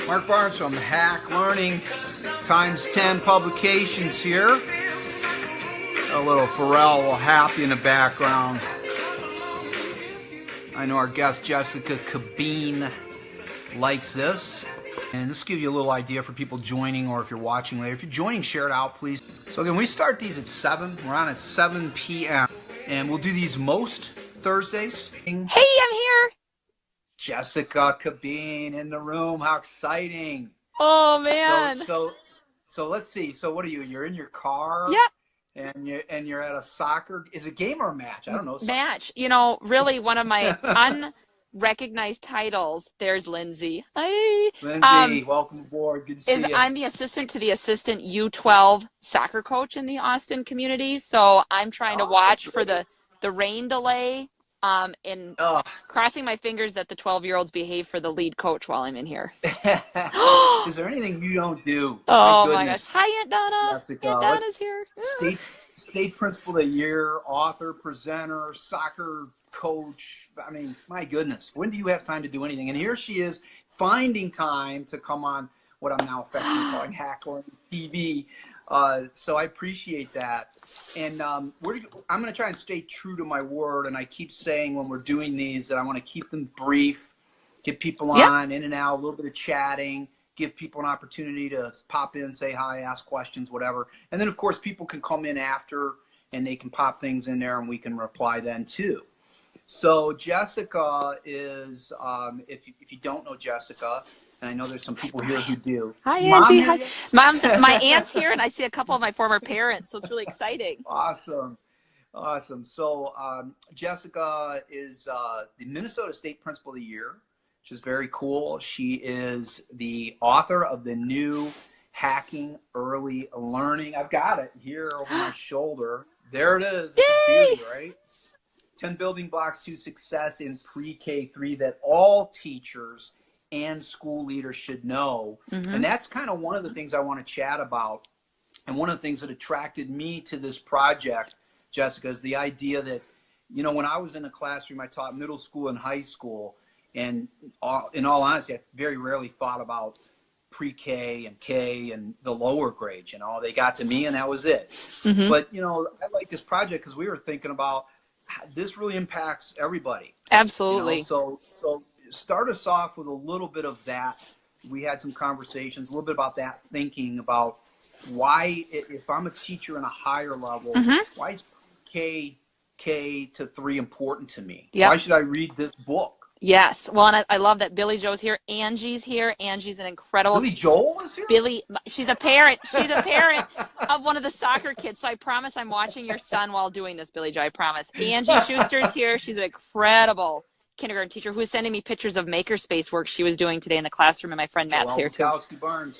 Mark Barnes from Hack Learning times 10 publications here. A little Pharrell happy in the background. I know our guest Jessica Cabeen likes this. And this will give you a little idea for people joining, or if you're watching later. If you're joining, share it out, please. So again, we start these at 7. We're on at 7 p.m. And we'll do these most Thursdays. Hey, I'm here. Jessica Cabeen in the room. How exciting. Oh, man. So let's see. So what are you? You're in your car? Yep. And you're at a soccer. Is it game or a match? I don't know. Match. You know, really one of my unrecognized titles. There's Lindsay. Hi. Lindsay, welcome aboard. Good to see you. I'm the assistant to the assistant U12 soccer coach in the Austin community. So I'm trying to watch for the rain delay. And crossing my fingers that the 12-year-olds behave for the lead coach while I'm in here. Is there anything you don't do? Oh my gosh. Hi, Aunt Donna. Jessica. Aunt Donna's here. State Principal of the Year, author, presenter, soccer coach. I mean, my goodness. When do you have time to do anything? And here she is finding time to come on what I'm now affectionately calling Hack Learning TV. So I appreciate that. And I'm going to try and stay true to my word. And I keep saying when we're doing these that I want to keep them brief, get people on, in and out, a little bit of chatting, give people an opportunity to pop in, say hi, ask questions, whatever. And then, of course, people can come in after and they can pop things in there and we can reply then too. So Jessica is, if you don't know Jessica, and I know there's some people here who do. Hi, Angie. Hi. My aunt's here, and I see a couple of my former parents, so it's really exciting. Awesome. So Jessica is the Minnesota State Principal of the Year, which is very cool. She is the author of the new Hacking Early Learning. I've got it here over my shoulder. There it is. Yay! It's a beauty, right? 10 building blocks to success in pre-K3 that all teachers and school leaders should know. And that's kind of one of the things I want to chat about. And one of the things that attracted me to this project, Jessica, is the idea that, you know, when I was in a classroom, I taught middle school and high school. And in all honesty, I very rarely thought about pre-K and K and the lower grades. You know, they got to me and that was it. But, you know, I like this project because we were thinking about this really impacts everybody. Absolutely. You know? So start us off with a little bit of that. We had some conversations, a little bit about that, thinking about why, if I'm a teacher in a higher level, why is K to 3 important to me? Why should I read this book? Yes. Well, and I love that Billy Joe's here. Angie's here. Angie's an incredible. Billy Joel is here? She's a parent. She's a parent of one of the soccer kids. So I promise I'm watching your son while doing this, Billy Joe. I promise. Angie Schuster's here. She's an incredible kindergarten teacher who's sending me pictures of makerspace work she was doing today in the classroom, and my friend Matt's here too.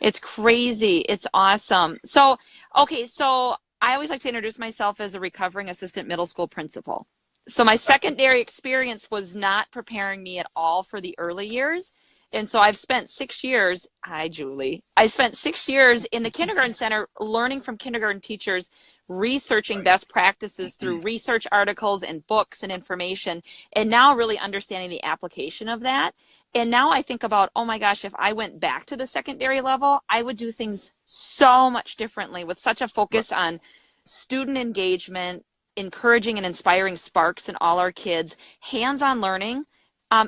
It's crazy. It's awesome. So, okay, so I always like to introduce myself as a recovering assistant middle school principal. So my secondary experience was not preparing me at all for the early years. And so I've spent 6 years, hi Julie, I spent 6 years in the kindergarten center learning from kindergarten teachers, researching best practices through research articles and books and information, and now really understanding the application of that. And now I think about, oh my gosh, if I went back to the secondary level, I would do things so much differently with such a focus on student engagement, encouraging and inspiring sparks in all our kids, hands-on learning.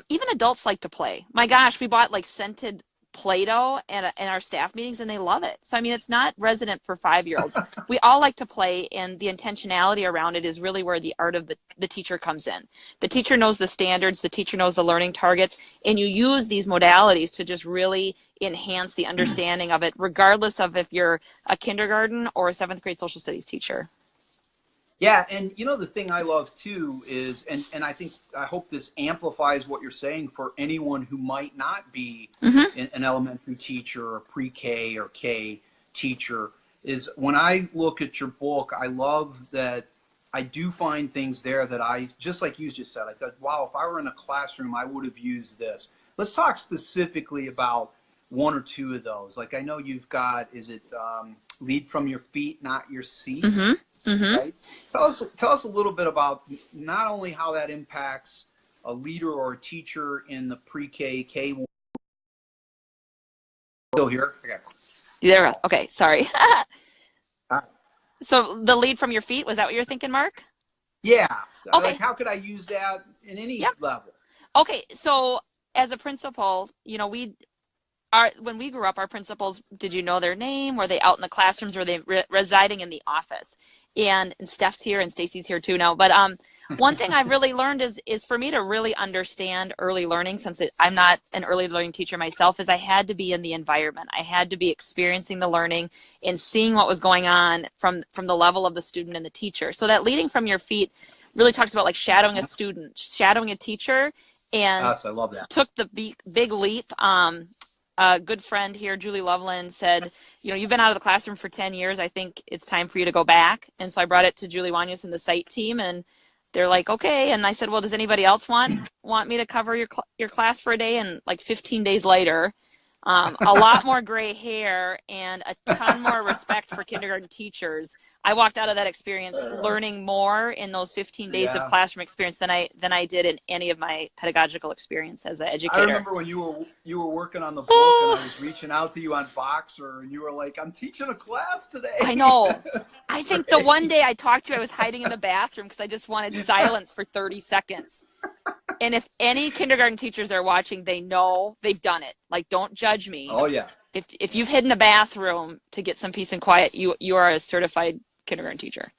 Even adults like to play. My gosh, we bought like scented Play-Doh in our staff meetings and they love it. So, I mean, it's not resident for 5-year-olds. We all like to play, and the intentionality around it is really where the art of the teacher comes in. The teacher knows the standards, the teacher knows the learning targets, and you use these modalities to just really enhance the understanding of it, regardless of if you're a kindergarten or a 7th grade social studies teacher. Yeah, and you know the thing I love too is, and I hope this amplifies what you're saying for anyone who might not be an elementary teacher or pre-K or K teacher, is when I look at your book, I love that I do find things there that I, just like you just said, I thought, wow, if I were in a classroom, I would have used this. Let's talk specifically about 1 or 2 of those. Like I know you've got, is it lead from your feet, not your seat? Right? Tell us a little bit about not only how that impacts a leader or a teacher in the pre-K, K Still here? Okay. There. Okay, sorry. All right. So the lead from your feet, was that what you're thinking, Mark? Yeah. Okay. Like, how could I use that in any Yep. level? Okay, so as a principal, you know, when we grew up, our principals, did you know their name? Were they out in the classrooms? Were they residing in the office? And Steph's here and Stacy's here too now. But one thing I've really learned is for me to really understand early learning, since I'm not an early learning teacher myself, is I had to be in the environment. I had to be experiencing the learning and seeing what was going on from the level of the student and the teacher. So that leading from your feet really talks about like shadowing a student, shadowing a teacher, and Yes, I love that. took the big leap. A good friend here, Julie Loveland, said, you know, you've been out of the classroom for 10 years. I think it's time for you to go back. And so I brought it to Julie Wanyus and the site team, and they're like, okay. And I said, well, does anybody else want me to cover your class for a day? And like 15 days later, a lot more gray hair and a ton more respect for kindergarten teachers. I walked out of that experience learning more in those 15 days of classroom experience than I did in any of my pedagogical experience as an educator. I remember when you were working on the book and I was reaching out to you on Boxer and you were like, I'm teaching a class today. I know. I think the one day I talked to you, I was hiding in the bathroom because I just wanted silence for 30 seconds. And if any kindergarten teachers are watching, they know they've done it. Like, don't judge me. Oh, yeah. If you've hidden a bathroom to get some peace and quiet, you are a certified kindergarten teacher.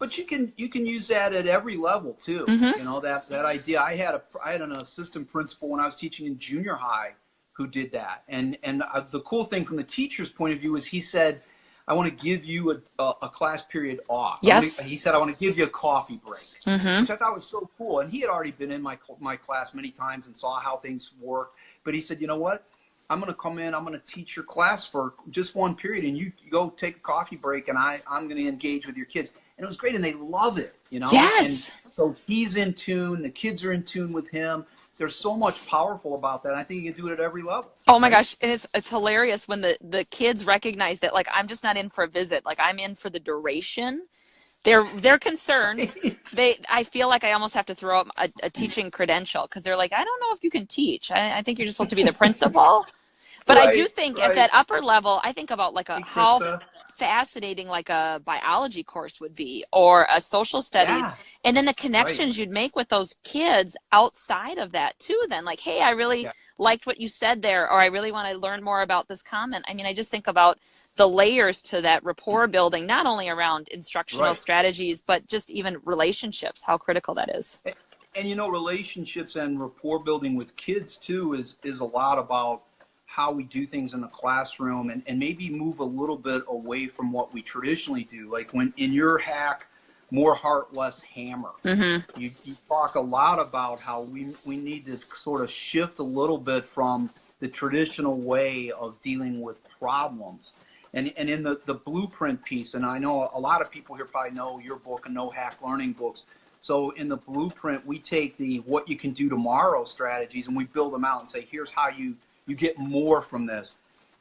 But you can use that at every level too. Mm-hmm. You know, that idea. I had an assistant principal when I was teaching in junior high who did that. And the cool thing from the teacher's point of view is he said, I want to give you a class period off. Yes. He said, I want to give you a coffee break, Mm-hmm. which I thought was so cool. And he had already been in my class many times and saw how things work. But he said, you know what? I'm going to come in, I'm going to teach your class for just one period, and you go take a coffee break, and I'm going to engage with your kids. And it was great, and they love it, you know? Yes. And so he's in tune, the kids are in tune with him. There's so much powerful about that. I think you can do it at every level. Oh my gosh. And it's hilarious when the kids recognize that, like, I'm just not in for a visit. Like, I'm in for the duration. They're concerned. I feel like I almost have to throw up a teaching credential because they're like, I don't know if you can teach. I think you're just supposed to be the principal. But I do think at that upper level, I think about like how fascinating like a biology course would be, or a social studies, and then the connections you'd make with those kids outside of that too. Then like, hey, I really liked what you said there, or I really want to learn more about this comment. I mean, I just think about the layers to that rapport building, not only around instructional strategies, but just even relationships, how critical that is. And you know, relationships and rapport building with kids too is a lot about how we do things in the classroom, and maybe move a little bit away from what we traditionally do. Like when in your hack, more heart, less hammer, you talk a lot about how we need to sort of shift a little bit from the traditional way of dealing with problems. And in the blueprint piece, and I know a lot of people here probably know your book and know hack learning books. So in the blueprint, we take the what you can do tomorrow strategies and we build them out and say, here's how you get more from this.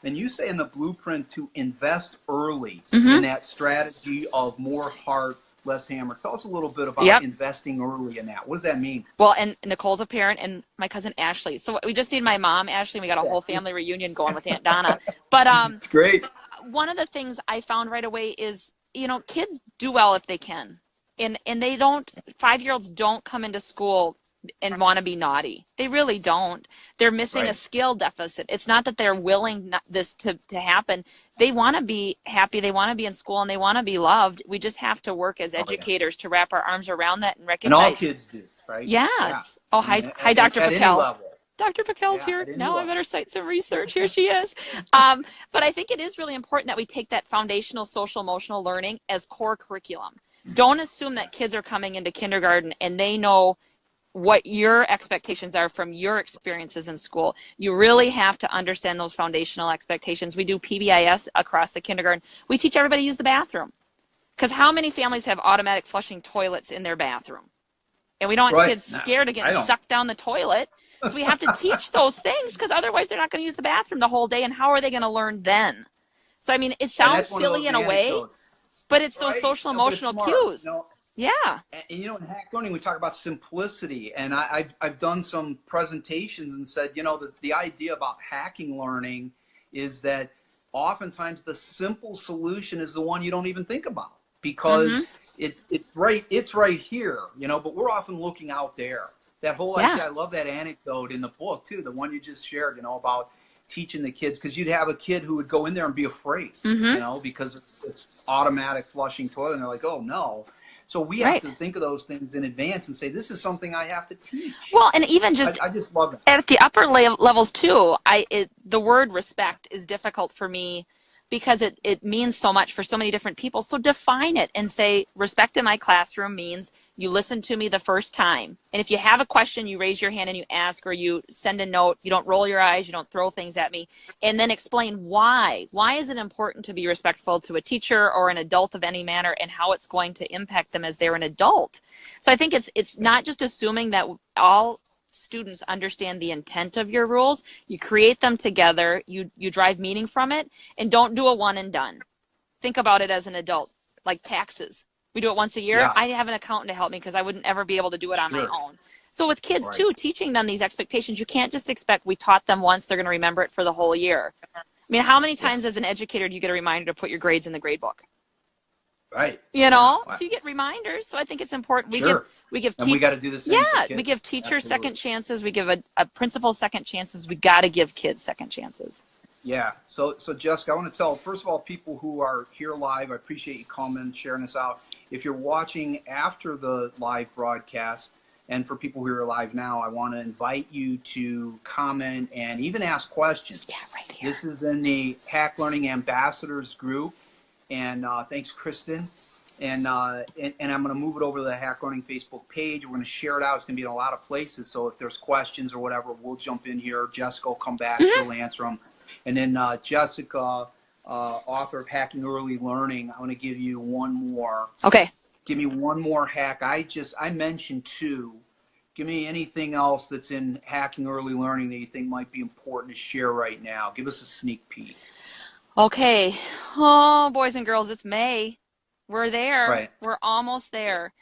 And you say in the blueprint to invest early in that strategy of more heart, less hammer. Tell us a little bit about investing early in that. What does that mean? Well, and Nicole's a parent, and my cousin Ashley. So we just need my mom, Ashley, and we got a whole family reunion going with Aunt Donna. But it's great. One of the things I found right away is, you know, kids do well if they can. And they don't, 5-year-olds don't come into school and want to be naughty. They really don't. They're missing a skill deficit. It's not that they're willing this to happen. They want to be happy. They want to be in school and they want to be loved. We just have to work as educators to wrap our arms around that and recognize. And all kids do, right? Yes. Yeah. Oh, hi, Dr. Patel. Dr. Pakel's here. Now level. I better cite some research. Here she is. But I think it is really important that we take that foundational social emotional learning as core curriculum. Don't assume that kids are coming into kindergarten and they know what your expectations are from your experiences in school. You really have to understand those foundational expectations. We do PBIS across the kindergarten. We teach everybody to use the bathroom. Because how many families have automatic flushing toilets in their bathroom? And we don't want kids scared of getting sucked down the toilet. So we have to teach those things because otherwise they're not going to use the bathroom the whole day. And how are they going to learn then? So, I mean, it sounds silly in a way, but it's those social emotional cues. Yeah. And you know, in hack learning, we talk about simplicity. And I've done some presentations and said, you know, the idea about hacking learning is that oftentimes the simple solution is the one you don't even think about, because it's right here, you know, but we're often looking out there. That whole idea, I love that anecdote in the book too, the one you just shared, you know, about teaching the kids, because you'd have a kid who would go in there and be afraid, you know, because it's automatic flushing toilet, and they're like, oh no. So we have to think of those things in advance and say, this is something I have to teach. Well, and even just I just love it. at the upper levels too, the word respect is difficult for me, because it means so much for so many different people. So define it and say, respect in my classroom means you listen to me the first time. And if you have a question, you raise your hand and you ask, or you send a note. You don't roll your eyes. You don't throw things at me. And then explain why. Why is it important to be respectful to a teacher or an adult of any manner, and how it's going to impact them as they're an adult. So I think it's not just assuming that all students understand the intent of your rules. You create them together, you drive meaning from it, and don't do a one and done. Think about it as an adult, like taxes. We do it once a year. I have an accountant to help me because I wouldn't ever be able to do it on my own. So with kids too, teaching them these expectations, you can't just expect we taught them once, they're going to remember it for the whole year. I mean, how many times as an educator do you get a reminder to put your grades in the grade book? Right. You know, so you get reminders. So I think it's important. We give and we got to do the same. We give teachers second chances. We give a principal second chances. We got to give kids second chances. Yeah. So Jessica, I want to tell, first of all, people who are here live, I appreciate you coming, sharing this out. If you're watching after the live broadcast, and for people who are live now, I want to invite you to comment and even ask questions. Yeah, right here. This is in the Hack Learning Ambassadors group. And thanks, Kristen. And I'm going to move it over to the Hack Learning Facebook page. We're going to share it out. It's going to be in a lot of places. So if there's questions or whatever, we'll jump in here. Jessica will come back. She'll answer them. And then Jessica, author of Hacking Early Learning, I want to give you one more. Okay. Give me one more hack. I mentioned two. Give me anything else that's in Hacking Early Learning that you think might be important to share right now. Give us a sneak peek. Okay. Oh, boys and girls, it's May. We're there. Right. We're almost there.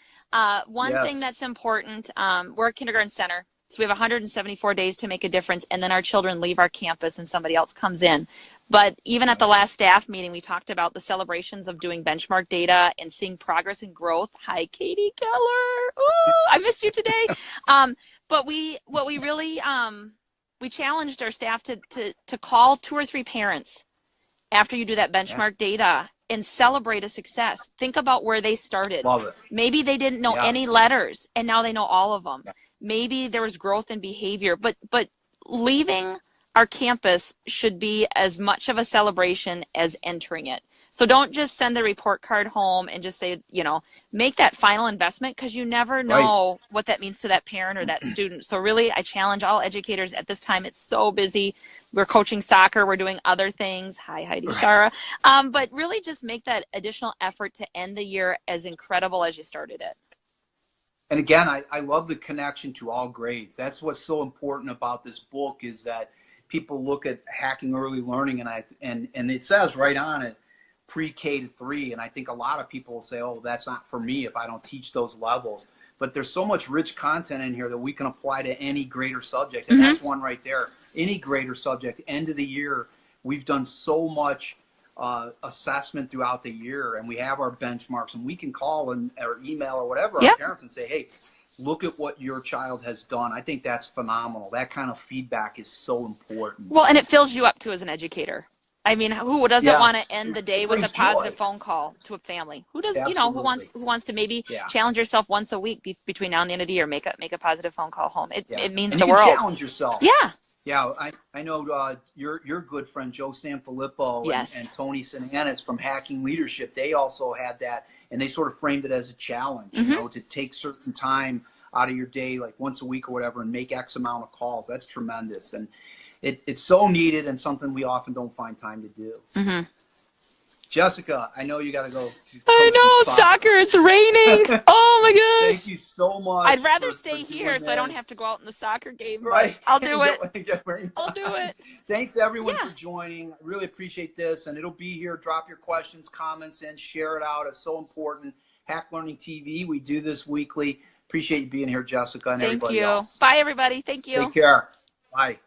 One thing that's important, we're a kindergarten center, so we have 174 days to make a difference, and then our children leave our campus and somebody else comes in. But even at the last staff meeting, we talked about the celebrations of doing benchmark data and seeing progress and growth. Hi, Katie Keller. Ooh, I missed you today. But we challenged our staff to call 2 or 3 parents after you do that benchmark data and celebrate a success. Think about where they started. Love it. Maybe they didn't know any letters and now they know all of them. Maybe there was growth in behavior, but leaving our campus should be as much of a celebration as entering it. So don't just send the report card home and just say, you know, make that final investment, because you never know what that means to that parent or that student. So really, I challenge all educators at this time. It's so busy. We're coaching soccer. We're doing other things. Hi, Heidi Shara. But really just make that additional effort to end the year as incredible as you started it. And again, I love the connection to all grades. That's what's so important about this book, is that people look at Hacking Early Learning, and it says right on it, pre-K to 3, and I think a lot of people will say, oh, that's not for me if I don't teach those levels. But there's so much rich content in here that we can apply to any grade or subject, and that's one right there. Any grade or subject, end of the year, we've done so much assessment throughout the year, and we have our benchmarks, and we can call or email or whatever our parents and say, hey, look at what your child has done. I think that's phenomenal. That kind of feedback is so important. Well, and it fills you up too as an educator. I mean, who doesn't want to end the day with a positive phone call to a family? Who does, you know, who wants to maybe challenge yourself once a week between now and the end of the year, make a positive phone call home. It means and the you world. Can challenge yourself. Yeah. Yeah, I know your good friend Joe Sanfilippo and Tony Sinanis from Hacking Leadership. They also had that, and they sort of framed it as a challenge, you know, to take certain time out of your day, like once a week or whatever, and make X amount of calls. That's tremendous, and it's so needed and something we often don't find time to do. Jessica, I know you got to go. I know, soccer. It's raining. Oh my gosh. Thank you so much. I'd rather stay here so I don't have to go out in the soccer game. Right. I'll do it. I'll do it. Thanks everyone for joining. I really appreciate this, and it'll be here. Drop your questions, comments in, share it out. It's so important. Hack Learning TV, we do this weekly. Appreciate you being here, Jessica, and everybody else. Thank you. Bye, everybody. Thank you. Take care. Bye.